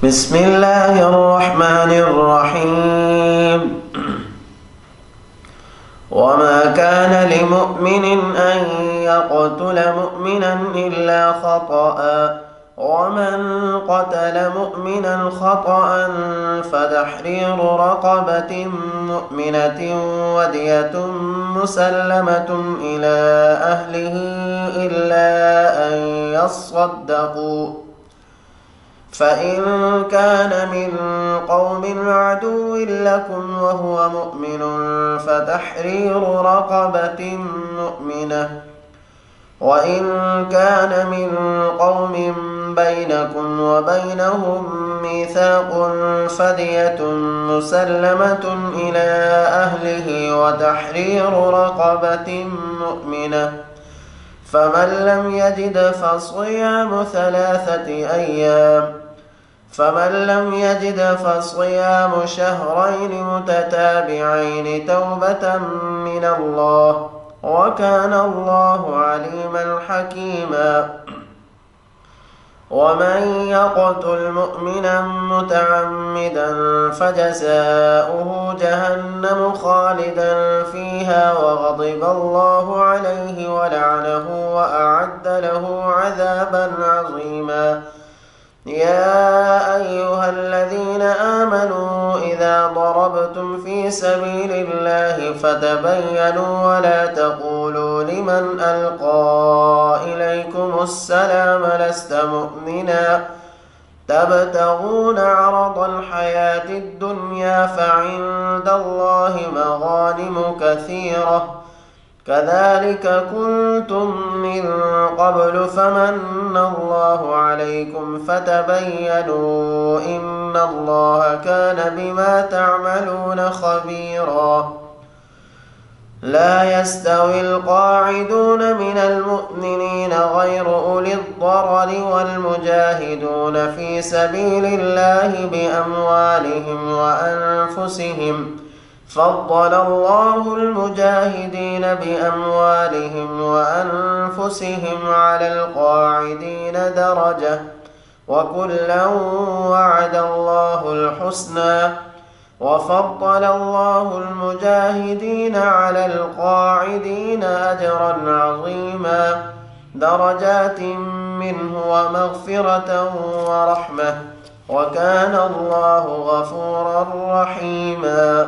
بسم الله الرحمن الرحيم. وما كان لمؤمن أن يقتل مؤمنا إلا خطأ، ومن قتل مؤمنا خطأ فتحرير رقبة مؤمنة ودية مسلمة إلى أهله إلا أن يصدقوا، فإن كان من قوم عدو لكم وهو مؤمن فتحرير رقبة مؤمنة، وإن كان من قوم بينكم وبينهم ميثاق فدية مسلمة إلى أهله وتحرير رقبة مؤمنة، فمن لم يجد فصيام شهرين متتابعين توبة من الله، وكان الله عليما حكيما. ومن يقتل مؤمنا متعمدا فجزاؤه جهنم خالدا فيها وغضب الله عليه ولعنه وأعد له عذابا عظيما. يا أيها الذين آمنوا إذا ضربتم في سبيل الله فتبينوا ولا تقولوا لمن ألقى إليكم السلام لست مؤمنا تبتغون عرض الحياة الدنيا فعند الله مغانم كثيرة كذلك كنتم من قبل فمن الله عليكم فتبينوا إن الله كان بما تعملون خبيرا. لا يستوي القاعدون من المؤمنين غير أولي الضرر والمجاهدون في سبيل الله بأموالهم وأنفسهم، فضل الله المجاهدين بأموالهم وأنفسهم على القاعدين درجة، وكلا وعد الله الحسنى، وفضل الله المجاهدين على القاعدين أجرا عظيما درجات منه ومغفرة ورحمة، وكان الله غفورا رحيما.